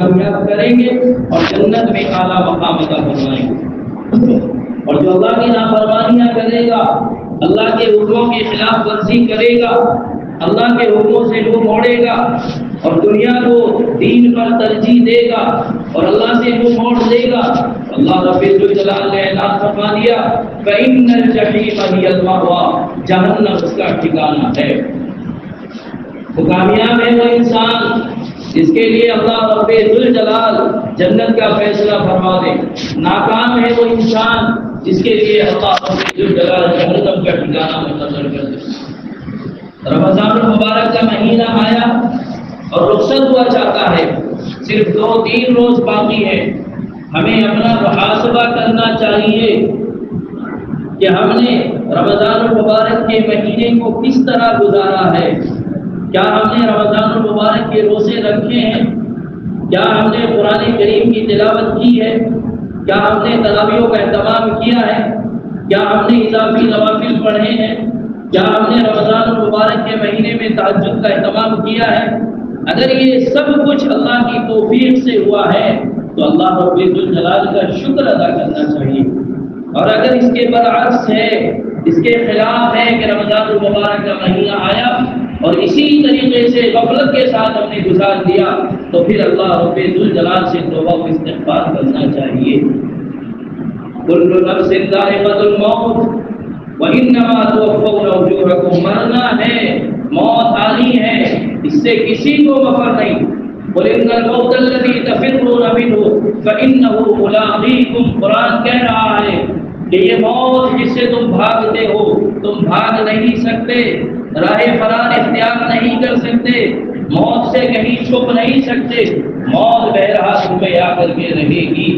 کامیاب کریں گے اور جنت میں اعلیٰ مقام عطا فرمائیں گے۔ اور جو اللہ کی نافرمانیاں کرے گا، اللہ کے حکموں کی خلاف ورزی کرے گا، اللہ کے حکموں سے منہ موڑے گا اور دنیا کو دین پر ترجیح دے گا اور اللہ سے منہ موڑ دے گا، اللہ رب الجلال نے اعلان فرما دیا فَإِنَّ الْجَحِيمَ هِيَ الْمَأْوَىٰ، جہنم اس کا ٹھکانہ ہے۔ تو کامیاب ہے وہ انسان جس کے لیے اللہ رب الجلال جنت کا فیصلہ فرما دے، ناکام ہے وہ انسان جس کے لیے اللہ رب الجلال جہنم کا ٹھکانہ مقرر کر دے۔ رمضان المبارک کا مہینہ آیا اور رخصت ہوا چاہتا ہے، صرف 2-3 روز باقی ہے۔ ہمیں اپنا محاسبہ کرنا چاہیے کہ ہم نے رمضان المبارک کے مہینے کو کس طرح گزارا ہے۔ کیا ہم نے رمضان المبارک کے روزے رکھے ہیں؟ کیا ہم نے قرآن کریم کی تلاوت کی ہے؟ کیا ہم نے تراویحوں کا اہتمام کیا ہے؟ کیا ہم نے اضافی نوافل پڑھے ہیں؟ کیا ہم نے رمضان المبارک کے مہینے میں تہجد کا اہتمام کیا ہے؟ اگر یہ سب کچھ اللہ کی توفیق سے ہوا ہے تو اللہ رب الجلال کا شکر ادا کرنا چاہیے، اور اگر اس کے برعکس ہے، اس کے خلاف ہے کہ رمضان المبارک کا مہینہ آیا اور اسی طریقے سے غفلت کے ساتھ ہم نے گزار دیا، تو پھر اللہ رب الجلال سے توبہ و استغفار کرنا چاہیے۔ کل نفس ذائقۃ الموت وَإِنَّمَا تُوَفَّوْنَ أُجُورَكُمْ، مرنا ہے، موت آنی ہے، اس سے کسی کو مفر نہیں۔ قُلْ إِنَّ الْمَوْتَ الَّذِي تَفِرُّونَ مِنْهُ فَإِنَّهُ مُلَاقِيكُمْ، قرآن کہہ رہا ہے کہ یہ موت جس سے تم بھاگتے ہو، تم بھاگ نہیں سکتے، راہ فرار اختیار نہیں کر سکتے، موت سے کہیں چھپ نہیں سکتے، موت بہرحال تمہیں آ کر کے رہے گی۔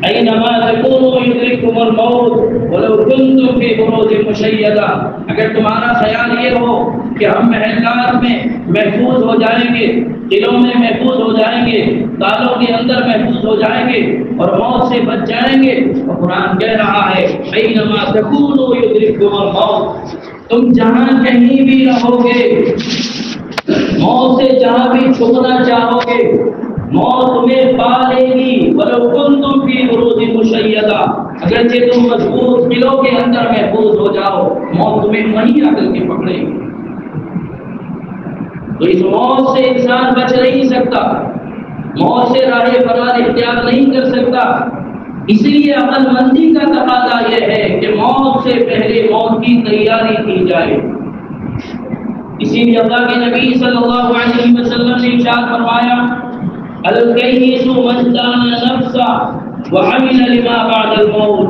اینما تکونوا یدرککم الموت ولو کنتم فی بروج مشیدہ، اگر تمہارا خیال یہ ہو کہ ہم محلات میں محفوظ ہو جائیں گے، قلعوں میں محفوظ ہو جائیں گے، تالوں کے اندر محفوظ ہو جائیں گے اور موت سے بچ جائیں گے، تو قرآن کہہ رہا ہے اینما تکونوا یدرککم الموت، تم جہاں کہیں بھی رہو گے، موت سے جہاں بھی چھپنا چاہو گے، موت تمہیں پا لے گی۔ وَلَوْ كُنْتُمْ فِي بُرُوجٍ مُشَيَّدَةٍ، اگرچہ تم مضبوط قلعوں کے اندر محفوظ ہو جاؤ، موت تمہیں وہیں آ کر کے پکڑے گی۔ تو اس موت سے انسان بچ نہیں سکتا، موت سے راہ فرار اختیار نہیں کر سکتا، اس لیے عقل مندی کا تقاضا یہ ہے کہ موت سے پہلے موت کی تیاری کی جائے۔ اسی لیے اللہ کے نبی صلی اللہ علیہ وسلم نے ارشاد فرمایا الکیس من دان نفسا وعمل لما بعد الموت،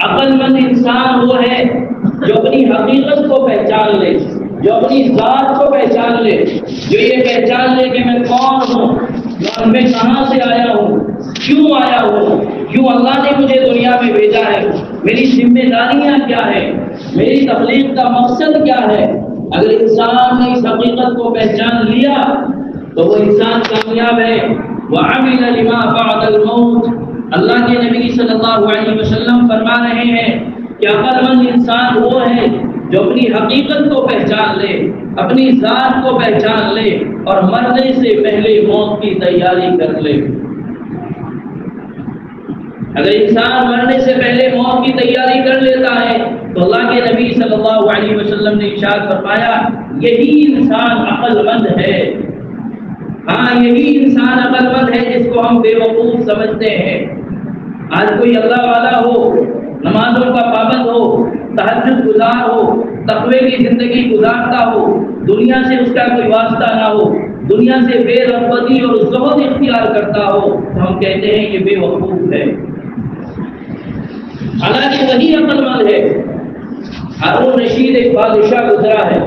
عقل مند انسان وہ ہے جو اپنی حقیقت کو پہچان لے، جو اپنی ذات کو پہچان لے، جو یہ پہچان لے کہ میں کون ہوں، میں کہاں سے آیا ہوں، کیوں آیا ہوں، کیوں اللہ نے مجھے دنیا میں بھیجا ہے، میری ذمہ داریاں کیا ہے، میری تخلیق کا مقصد کیا ہے۔ اگر انسان نے اس حقیقت کو پہچان لیا تو وہ انسان کامیاب ہے۔ وَعَمِلَ لِمَا بَعْدَ الْمَوْتِ، اللہ کے نبی صلی اللہ علیہ وسلم فرما رہے ہیں کہ عقل مند انسان وہ ہے جو اپنی حقیقت کو پہچان لے، اپنی ذات کو پہچان لے اور مرنے سے پہلے موت کی تیاری کر لے۔ اگر انسان مرنے سے پہلے موت کی تیاری کر لیتا ہے تو اللہ کے نبی صلی اللہ علیہ وسلم نے ارشاد فرمایا یہی انسان عقل مند ہے۔ ہاں، یہی انسان عقل مند ہے جس کو ہم بے وقوف سمجھتے ہیں۔ آج کوئی اللہ والا ہو، نمازوں کا پابند ہو، تہجد گزار ہو، تقوی کی زندگی گزارتا ہو، دنیا سے اس کا کوئی واسطہ نہ ہو، دنیا سے بے رغبتی اور زہد اختیار کرتا ہو، تو ہم کہتے ہیں یہ بے وقوف ہے۔ حالانکہ وہی عقل مند ہے۔ ہارون رشید ایک بادشاہ گزرا ہے،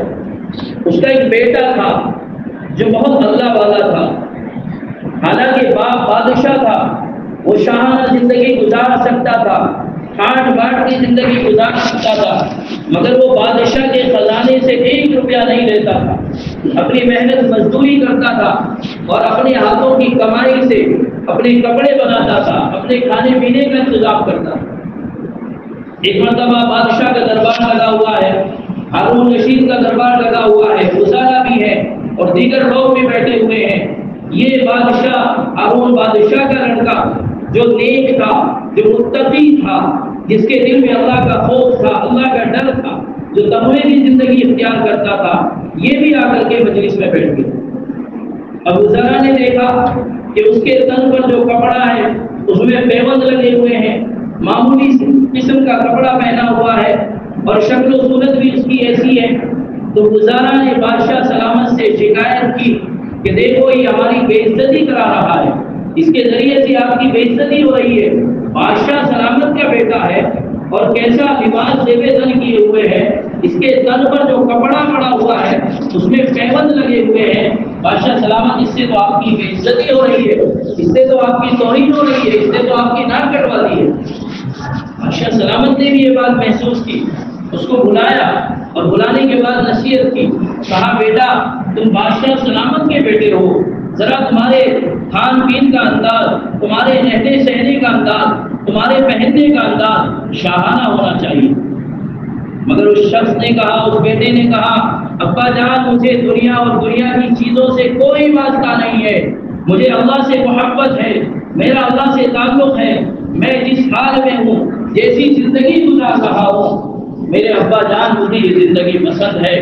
اس کا ایک بیٹا تھا جو بہت اللہ والا تھا، حالانکہ باپ بادشاہ تھا، وہ شاہانہ زندگی گزار سکتا تھا، ٹھاٹ باٹ کی زندگی گزار سکتا تھا، مگر وہ بادشاہ کے خزانے سے 1 روپیہ نہیں لیتا تھا، اپنی محنت مزدوری کرتا تھا اور اپنے ہاتھوں کی کمائی سے اپنے کپڑے بناتا تھا، اپنے کھانے پینے کا انتظام کرتا تھا۔ ایک مرتبہ بادشاہ کا دربار لگا ہوا ہے، ہارون رشید کا دربار لگا ہوا ہے، وزراء بھی ہے اور دیگر لوگ بھی بیٹھے ہوئے ہیں۔ یہ بادشاہ ہارون بادشاہ کا لڑکا جو نیک تھا، جو متقی تھا، جس کے دل میں اللہ کا خوف تھا، اللہ کا ڈر تھا، جو تقوی کی زندگی اختیار کرتا تھا، یہ بھی آ کر کے مجلس میں بیٹھ گیا۔ ابو ذر نے دیکھا کہ اس کے تن پر جو کپڑا ہے اس میں پیوند لگے ہوئے ہیں، معمولی قسم کا کپڑا پہنا ہوا ہے اور شکل و صورت بھی اس کی ایسی ہے۔ تو ابو ذر نے بادشاہ سلامت سے شکایت کی کہ دیکھو یہ ہماری بے عزتی کرا رہا ہے، اس کے ذریعے سے آپ کی بے عزتی ہو رہی ہے۔ بادشاہ سلامت کا بیٹا ہے اور کیسا لباس زیب تن کیے ہوئے ہے، اس کے تن پر جو کپڑا پڑا ہوا ہے اس میں پیوند لگے ہوئے ہیں۔ بادشاہ سلامت، اس سے تو آپ کی بے عزتی ہو رہی ہے، اس سے تو آپ کی توہین ہو رہی ہے، اس سے تو آپ کی ناک کٹوا دی ہے۔ بادشاہ سلامت نے بھی یہ بات محسوس کی، اس کو بلایا اور بلانے کے بعد نصیحت کی، کہا بیٹا تم بادشاہ سلامت کے بیٹے ہو، ذرا تمہارے کھان پین کا انداز، تمہارے رہنے سہنے کا انداز، تمہارے پہننے کا انداز شاہانہ ہونا چاہیے۔ مگر اس شخص نے کہا، اس بیٹے نے کہا، ابا جان مجھے دنیا اور دنیا کی چیزوں سے کوئی واسطہ نہیں ہے، مجھے اللہ سے محبت ہے، میرا اللہ سے تعلق ہے، میں جس حال میں ہوں، جیسی زندگی گزار رہا ہوں، میرے ابا جان مجھے یہ زندگی پسند ہے۔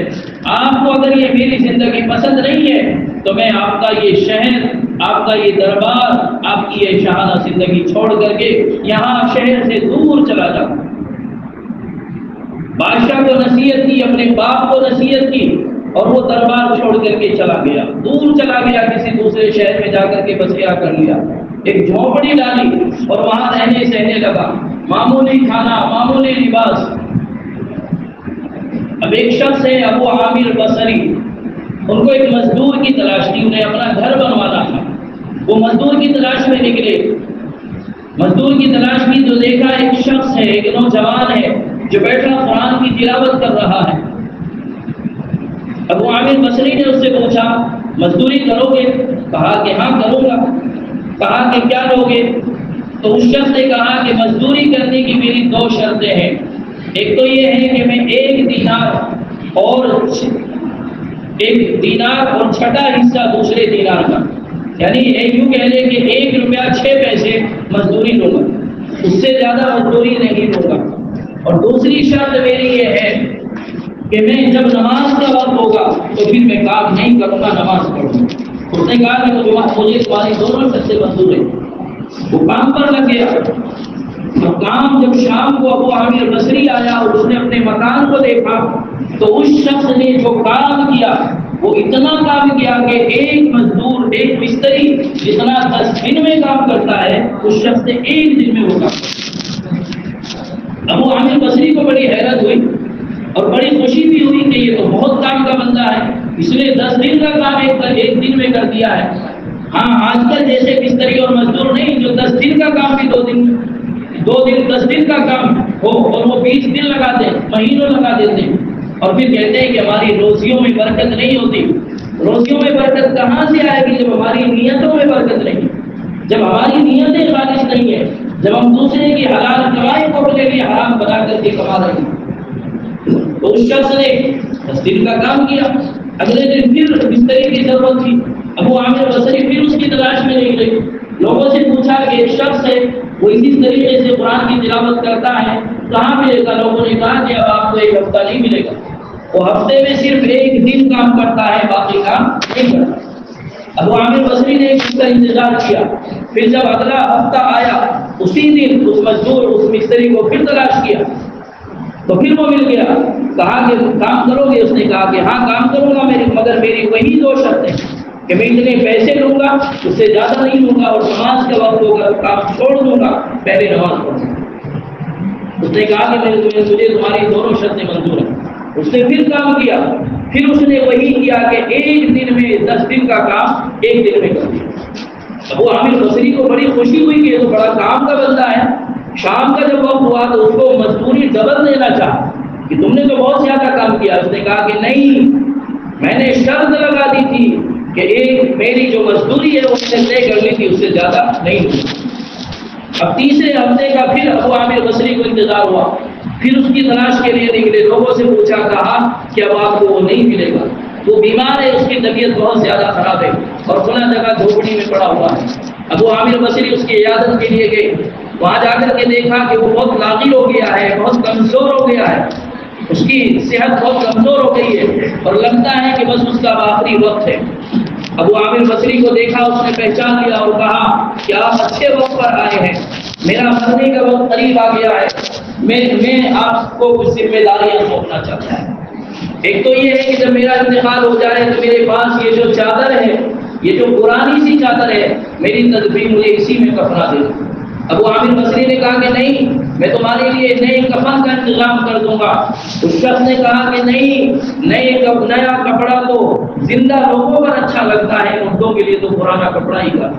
آپ کو اگر یہ میری زندگی پسند نہیں ہے تو میں آپ کا یہ شہر، آپ کا یہ دربار، آپ کی یہ شاہانہ زندگی چھوڑ کر کے یہاں شہر سے دور چلا جاؤں۔ بادشاہ کو نصیحت کی، اپنے باپ کو نصیحت کی اور وہ دربار چھوڑ کر کے چلا گیا، دور چلا گیا، کسی دوسرے شہر میں جا کر کے بسیا کر لیا، ایک جھونپڑی ڈالی اور وہاں رہنے سہنے لگا، معمولی کھانا، معمولی لباس۔ اب ایک شخص ہے ابو عامر بصری، ان کو ایک مزدور کی تلاش تھی، انہیں اپنا گھر بنوانا تھا، وہ مزدور کی تلاش میں نکلے۔ مزدور کی تلاش کی تو دیکھا ایک شخص ہے، ایک نوجوان ہے جو بیٹھا قرآن کی تلاوت کر رہا ہے۔ ابو عامر بصری نے اس سے پوچھا مزدوری کرو گے؟ کہا کہ ہاں کروں گا۔ کہا کہ کیا لو گے؟ تو اس شخص نے کہا کہ مزدوری کرنے کی میری دو شرطیں ہیں، ایک تو یہ ہے کہ میں ایک دینار اور چھٹا حصہ دوسرے دینار کا، یعنی یوں کہہ لیں کہ 1 روپیہ 6 پیسے مزدوری لوں گا، اس سے زیادہ مزدوری نہیں لوں گا۔ اور دوسری شرط میری یہ ہے کہ میں جب نماز کا وقت ہوگا تو پھر میں کام نہیں کروں گا، نماز پڑھوں گا۔ اس نے کہا کہ مجھے تمہاری دونوں شرطیں منظور ہیں۔ وہ کام پر لگ گیا۔ تو کام جب شام کو ابو عامر بصری آیا اور اس نے اپنے مکان کو دیکھا تو اس شخص نے جو کام کیا وہ اتنا کام کیا کہ ایک مزدور، ایک مستری جتنا 10 دن میں کام کرتا ہے اس شخص نے 1 دن میں وہ کام کیا۔ ابو عامر بصری کو بڑی حیرت ہوئی اور بڑی خوشی بھی ہوئی کہ یہ تو بہت کام کا بندہ ہے، اس نے 10 دن کا کام ایک دن میں کر دیا ہے۔ ہاں آج کل جیسے مستری اور مزدور نہیں جو 10 دن کا کام بھی 2 دن 10 دن کا کام ہو اور وہ 20 دن لگا دیں، مہینوں لگا دیتے ہیں اور پھر کہتے ہیں کہ ہماری روزیوں میں برکت نہیں ہوتی۔ روزیوں میں برکت کہاں سے آئے گی جب ہماری نیتوں میں برکت نہیں، جب ہماری نیتیں خالص نہیں ہے، جب ہم دوسرے کی حلال کمائی کو اپنے لیے حرام بنا کر کے کما رہے ہیں۔ تو اس شخص نے 10 دن کا کام کیا، اگلے دن پھر مستری کی ضرورت تھی، ابو عامر بصری پھر اس کی تلاش میں نکلے، لوگوں سے پوچھا کہ ایک شخص ہے وہ اسی طریقے سے قرآن کی تلاوت کرتا ہے، کہاں ملے گا؟ لوگوں نے کہا کہ اب آپ کو 1 ہفتہ نہیں ملے گا، وہ ہفتے میں صرف 1 دن کام کرتا ہے، باقی کام نہیں کرتا۔ ابو عامر بصری نے 1 دن کا انتظار کیا، پھر جب اگلا ہفتہ آیا اسی دن اس مزدور اس مستری کو پھر تلاش کیا تو پھر وہ مل گیا۔ کہا کہ کام کرو گے؟ اس نے کہا کہ ہاں کام کروں گا، مگر میری وہی 2 شرطیں کہ میں اتنے پیسے لوں گا، اس سے زیادہ نہیں لوں گا، اور نماز کا وقت ہوگا کام چھوڑ دوں گا، پہلے نماز پڑھوں گا۔ اس نے کہا کہ مجھے تمہاری دونوں شرطیں منظور ہیں۔ اس نے پھر کام کیا، پھر اس نے وہی کیا کہ 1 دن میں 10 دن کا کام 1 دن میں کر دیا۔ ابو عامر بصری کو بڑی خوشی ہوئی کہ یہ تو بڑا کام کا بندہ ہے۔ شام کا جب وقت ہوا تو اس کو مزدوری ڈبل دینا چاہا کہ تم نے تو بہت زیادہ کام کیا۔ اس نے کہا کہ نہیں، میں نے شرط لگا دی تھی کہ میری جو مزدوری ہے وہ میں نے طے کر لی تھی، اس سے زیادہ نہیں ہوئی۔ اب تیسرے ہفتے کا پھر ابو عامر بصری کو انتظار ہوا، پھر اس کی تلاش کے لیے نکلے، لوگوں سے پوچھا، کہا کہ اب آپ کو وہ نہیں ملے گا۔ وہ بیمار ہے، اس کی طبیعت بہت زیادہ خراب ہے اور کھلا جگہ جھوپڑی میں پڑا ہوا ہے۔ ابو عامر بصری اس کی عیادت کے لیے گئے، وہاں جا کر کے دیکھا کہ وہ بہت لاغر ہو گیا ہے، بہت کمزور ہو گیا ہے، اس کی صحت بہت کمزور ہو گئی ہے اور لگتا ہے کہ بس اس کا آخری وقت ہے۔ ابو عامر بصری کو دیکھا، اس نے پہچان لیا اور کہا کہ آپ اچھے وقت پر آئے ہیں، میرا مرنے کا وقت قریب آ گیا ہے، میں آپ کو کچھ ذمہ داریاں سونپنا چاہتا ہوں۔ ایک تو یہ ہے کہ جب میرا انتقال ہو جائے تو میرے پاس یہ جو چادر ہے، یہ جو پرانی سی چادر ہے، میری تدبیر مجھے اسی میں کفنا دے۔ ابو عامر بصری نے کہا کہ نہیں، میں تمہارے لیے نئے کفن کا انتظام کر دوں گا۔ اس شخص نے کہا کہ نہیں، نیا کپڑا تو زندہ لوگوں پر اچھا لگتا ہے، مردوں کے لیے تو پرانا کپڑا ہی کا۔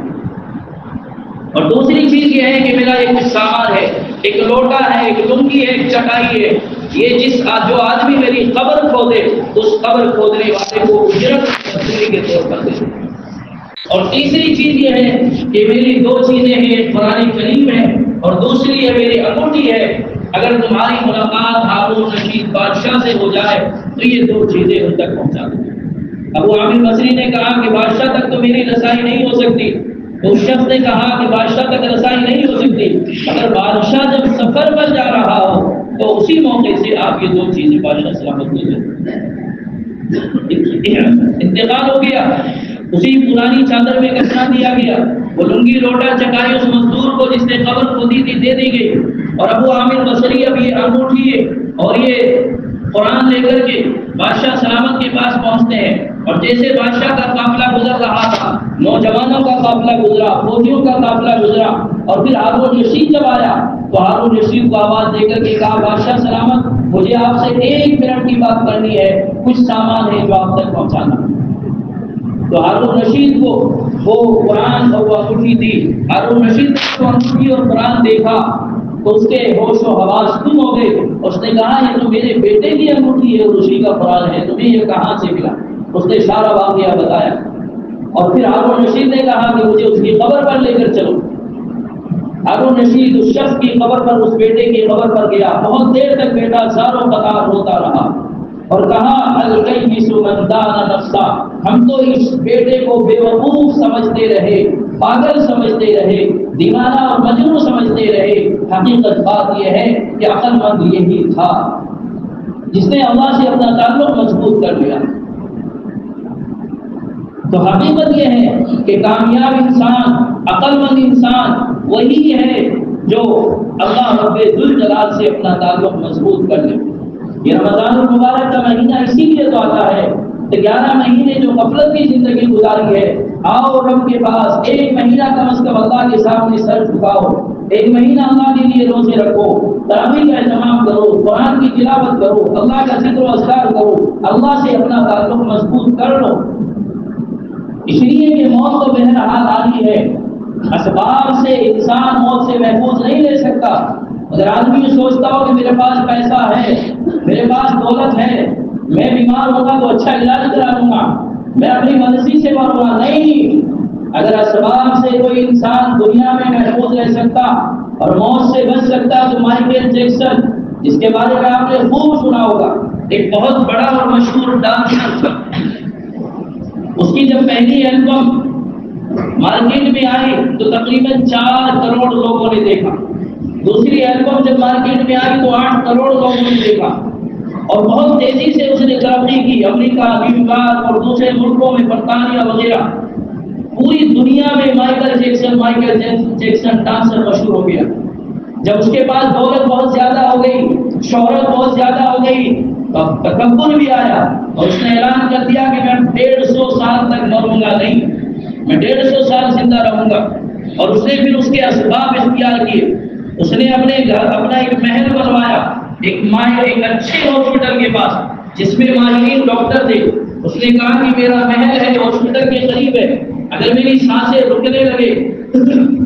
اور دوسری چیز یہ ہے کہ میرا ایک کچھ سامان ہے، ایک لوٹا ہے، ایک لنگی ہے، ایک چٹائی ہے، یہ جو آدمی میری قبر کھودے، اس قبر کھودنے والے کو اجرت مزدوری کے طور پر دے۔ اور تیسری چیز یہ ہے کہ میری دو چیزیں ہیں، ایک قرآن کریم ہے اور دوسری ہے میری انگوٹھی ہے، اگر تمہاری ملاقات ہارون رشید بادشاہ سے ہو جائے تو یہ دو چیزیں ان تک پہنچا دو۔ ابو عامر بصری نے کہا کہ بادشاہ تک تو میری رسائی نہیں ہو سکتی، تو اس شخص نے کہا کہ بادشاہ تک رسائی نہیں ہو سکتی، اگر بادشاہ جب سفر پر جا رہا ہو تو اسی موقع سے آپ یہ دو چیزیں بادشاہ سلامت ہو جائیں۔ انتقال ہو گیا، اسی پرانی چادر میں کفنا دیا گیا، وہ لنگی لوٹا چٹائی اس مزدور کو جس نے قبر کھودی تھی دے دی گئی، اور ابو عامر بصری اب یہ انگوٹھی ہے اور یہ قرآن لے کر کے بادشاہ سلامت کے پاس پہنچتے ہیں، اور جیسے بادشاہ کا قافلہ گزر رہا تھا، نوجوانوں کا قافلہ گزرا، فوجیوں کا قافلہ گزرا، اور پھر ہارون رشید جب آیا تو ہارون رشید کو آواز دے کر کے کہا بادشاہ سلامت، مجھے آپ سے 1 منٹ کی بات کرنی ہے، کچھ سامان ہے جو آپ تک پہنچانا۔ تو ہارون رشید کو وہ قرآن اور وہ انگوٹھی دی، ہارون رشید نے وہ انگوٹھی اور قرآن دیکھا تو اس کے ہوش و حواس گم ہو گئے، اس نے کہا یہ تو میرے بیٹے کی انگوٹھی ہے اور اسی کا قرآن ہے، تمہیں یہ کہاں سے ملا؟ اس نے سارا واقعہ بتایا، اور پھر ہارون رشید نے کہا کہ مجھے اس کی قبر پر لے کر چلو۔ ہارون رشید اس شخص کی قبر پر، اس بیٹے کی قبر پر گیا، بہت دیر تک بیٹا زاروں قطار روتا رہا اور کہا الکیس من دان نفسا، ہم تو اس بیٹے کو بے وقوف سمجھتے رہے، پاگل سمجھتے رہے، دیوانہ اور مجنون سمجھتے رہے، حقیقت بات یہ ہے کہ عقل مند یہی تھا جس نے اللہ سے اپنا تعلق مضبوط کر لیا۔ تو حقیقت یہ ہے کہ کامیاب انسان، عقل مند انسان وہی ہے جو اللہ رب ذوالجلال سے اپنا تعلق مضبوط کر لے۔ یہ رمضان المبارک کا مہینہ اسی لیے تو آتا ہے کہ 11 مہینے جو غفلت کی زندگی گزاری ہے، آؤ رب کے پاس 1 مہینہ کم از کم اللہ کے سامنے سر جھکاؤ، 1 مہینہ اللہ کے لیے روزے رکھو، تراویح کا اہتمام کرو، قرآن کی تلاوت کرو، اللہ کا ذکر و اذکار کرو، اللہ سے اپنا تعلق مضبوط کر لو۔ اس لیے کہ موت تو بہرحال آنی ہے، اسباب سے انسان موت سے محفوظ نہیں رہ سکتا۔ اگر آدمی سوچتا ہو کہ میرے پاس پیسہ ہے، میرے پاس دولت ہے، میں بیمار ہوگا تو اچھا علاج کرا لوں گا، میں اپنی مرضی سے مروں گا، نہیں، اگر اسباب سے کوئی انسان دنیا میں محفوظ رہ سکتا اور موت سے بچ سکتا تو مائیکل جیکسن، جس کے بارے میں آپ نے خوب سنا ہوگا، ایک بہت بڑا اور مشہور ڈانسر تھا، اس کی جب پہلی البم مارکیٹ میں آئی تو تقریباً 4 کروڑ لوگوں نے دیکھا، دوسری البم جب مارکیٹ میں آئی تو 8 کروڑ لوگوں نے دیکھا، اور بہت تیزی سے اس نے ترقی کی، امریکہ، نیو یارک اور دوسرے ملکوں میں، برطانیہ وغیرہ، پوری دنیا میں مائیکل جیکسن ڈانسر مشہور ہو گیا۔ جب اس کے پاس دولت بہت زیادہ ہو گئی، شہرت بہت زیادہ ہو گئی، تکبر بھی آیا اور اس نے اعلان کر دیا کہ میں 150 سال تک مروں گا نہیں، میں 150 سال زندہ رہوں گا، اور اس نے پھر اس کے اسباب اختیار کیے، اس نے اپنے گھر اپنا ایک محل بنوایا، ایک اچھے ہاسپٹل کے پاس جس میں ماہرین ڈاکٹر تھے، اس نے کہا کہ میرا محل ہے ہاسپٹل کے قریب ہے، اگر میری سانسیں رکنے لگے،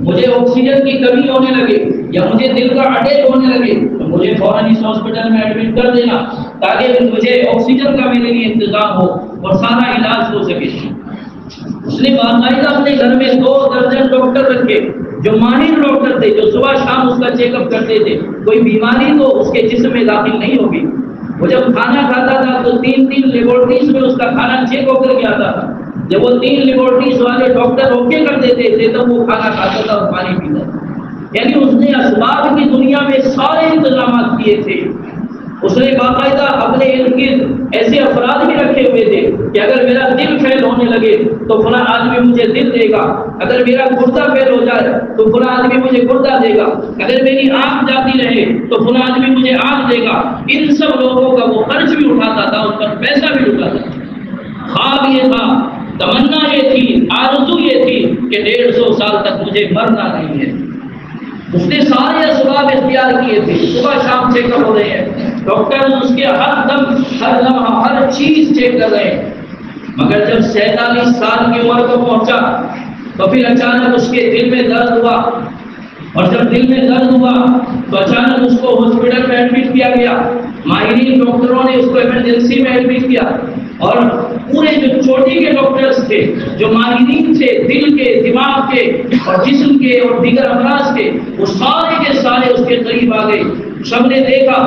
مجھے آکسیجن کی کمی ہونے لگے یا مجھے دل کا اٹیک ہونے لگے تو مجھے فوراً اس ہاسپٹل میں ایڈمٹ کر دینا تاکہ مجھے آکسیجن کا میرے لیے انتظام ہو اور سارا علاج ہو سکے۔ اس نے باقاعدہ اپنے گھر میں 2 درجن ڈاکٹر رکھے جو ماہر ڈاکٹر تھے، جو صبح شام اس کا چیک اپ کرتے تھے، کوئی بیماری تو اس کے جسم میں داخل نہیں ہوگی۔ وہ جب کھانا کھاتا تھا تو 3 لیبورٹریز میں اس کا کھانا چیک ہو کر کے آتا تھا. جب وہ 3 لیبورٹریز والے ڈاکٹر اوکے کر دیتے تھے تب وہ کھانا کھاتا تھا اور پانی پیتا تھا. یعنی اس نے اسباب کی دنیا میں سارے انتظامات کیے تھے. اس نے باقاعدہ اپنے ارد گرد ایسے افراد بھی رکھے ہوئے تھے کہ اگر میرا دل فیل ہونے لگے تو فلاں آدمی مجھے دل دے گا، اگر میرا گردہ فیل ہو جائے تو فلاں آدمی مجھے گردہ دے گا، اگر میری آنکھ جاتی رہے تو فلاں آدمی مجھے آنکھ دے گا. ان سب لوگوں کا وہ خرچ بھی اٹھاتا تھا، ان پر پیسہ بھی اٹھاتا تھا. خواب یہ تھا، تمنا یہ تھی، آرزو یہ تھی کہ 150 سال تک مجھے مرنا نہیں ہے. اس نے سارے اسباب اختیار کیے تھے. صبح شام چیک اپ ہو رہے ہیں، ڈاکٹر اس کے ہر دم ہر لمحہ ہر چیز چیک کر رہے ہیں. مگر جب 47 سال کی عمر کو پہنچا تو پھر اچانک اس کے دل میں درد ہوا، اور جب دل میں درد ہوا تو اچانک اس کو ہاسپٹل میں ایڈمٹ کیا گیا. ماہرین ڈاکٹروں نے اس کو ایمرجنسی میں ایڈمٹ کیا، اور پورے جو چوٹی کے ڈاکٹرز تھے، جو ماہرین تھے دل کے، دماغ کے اور جسم کے اور دیگر امراض کے، وہ سارے کے سارے اس کے قریب آ گئے. سب نے دیکھا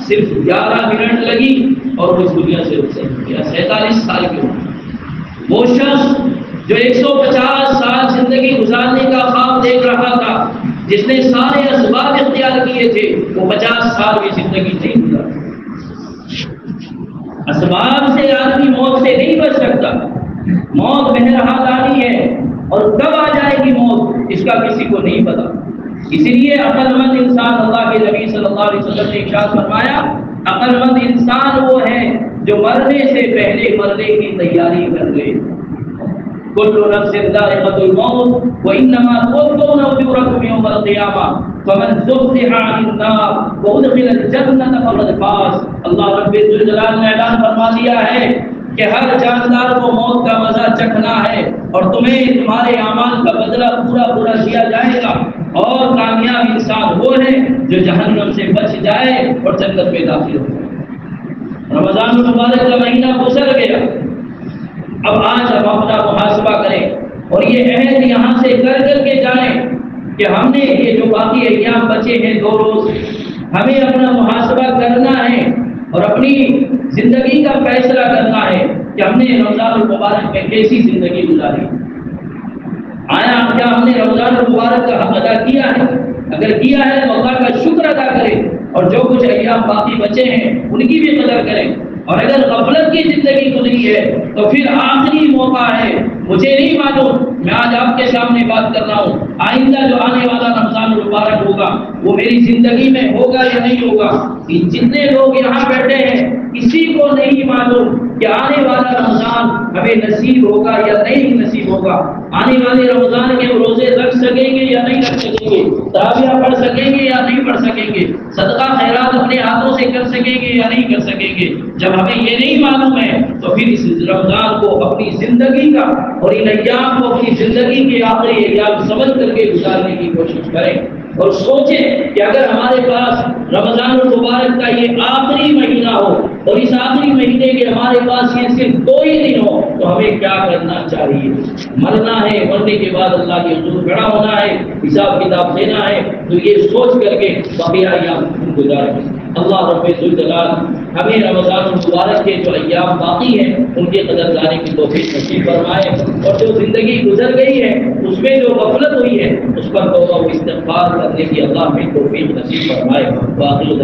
صرف 11 منٹ لگی اور وہ اس دنیا سے رخصت ہو گیا. 47 سال کی عمر. وہ شخص جو 150 سال زندگی گزارنے کا خواب دیکھ رہا تھا، جس نے سارے اسباب اختیار کیے تھے، وہ 50 سال کی زندگی نہیں گزارا. اسباب سے آدمی موت سے نہیں بچ سکتا. موت بہرحال آنی ہے، اور کب آ جائے گی موت اس کا کسی کو نہیں پتا. اسی لیے عقل مند انسان، اللہ کے نبی صلی اللہ علیہ وسلم نے ارشاد فرمایا، عقل مند انسان وہ ہے جو مرنے سے پہلے مرنے کی تیاری کر لے. کل نفس ذائقۃ الموت وانما توفون اجورکم یوم القیامہ فمن زحزح عن النار وادخل الجنة فقد فاز. اللہ رب الجلال نے اعلان فرما دیا ہے کہ ہر جاندار کو موت کا مزہ چکھنا ہے، اور تمہیں تمہارے اعمال کا بدلہ پورا دیا جائے گا. اور کامیاب انسان وہ ہے جو جہنم سے بچ جائے اور جنت میں داخل ہو جائے. رمضان المبارک کا مہینہ گزر گیا. اب آج ہم اپنا محاسبہ کریں اور یہ عہد یہاں سے کر کے جائیں کہ ہم نے یہ جو باقی ایام بچے ہیں 2 روز، ہمیں اپنا محاسبہ کرنا ہے اور اپنی زندگی کا فیصلہ کرنا ہے کہ ہم نے رمضان المبارک میں کیسی زندگی گزاری. آیا کیا ہم نے رمضان المبارک کا حق ادا کیا ہے؟ اگر کیا ہے تو اللہ کا شکر ادا کریں، اور جو کچھ ایام باقی بچے ہیں ان کی بھی قدر کریں. اور اگر غفلت کی زندگی گزری ہے تو پھر آخری موقع ہے. مجھے نہیں معلوم، میں آج آپ کے سامنے بات کر رہا ہوں، آئندہ جو آنے والا رمضان المبارک ہوگا وہ میری زندگی میں ہوگا یا نہیں ہوگا. جتنے لوگ یہاں بیٹھے ہیں کسی کو نہیں معلوم کہ آنے والا رمضان ہمیں نصیب ہوگا یا نہیں نصیب ہوگا. آنے والے رمضان کے روزے رکھ سکیں گے یا نہیں رکھ سکیں گے، تراویح پڑھ سکیں گے یا نہیں پڑھ سکیں گے، صدقہ خیرات اپنے ہاتھوں سے کر سکیں گے یا نہیں کر سکیں گے. جب ہمیں یہ نہیں معلوم ہے تو پھر اس رمضان کو اپنی زندگی کا اور ان ایام کو اپنی زندگی کے آخری ایام سمجھ کر کے گزارنے کی کوشش کریں، اور سوچیں کہ اگر ہمارے پاس رمضان المبارک کا یہ آخری مہینہ ہو اور اس آخری مہینے کے ہمارے پاس یہ صرف 2 ہی دن ہو تو ہمیں کیا کرنا چاہیے. مرنا ہے، مرنے کے بعد اللہ کے حضور کھڑا ہونا ہے، حساب کتاب دینا ہے. تو یہ سوچ کر کے بقیہ ایام گزاریں. اللہ رب الجلال ہمیں رمضان المبارک کے جو ایام باقی ہیں ان کے قدر جانے کی توفیق نصیب فرمائے، اور جو زندگی گزر گئی ہے اس میں جو غفلت ہوئی ہے اس پر توبہ و استغفار کرنے کی اللہ ہمیں توفیق نصیب فرمائے. باقی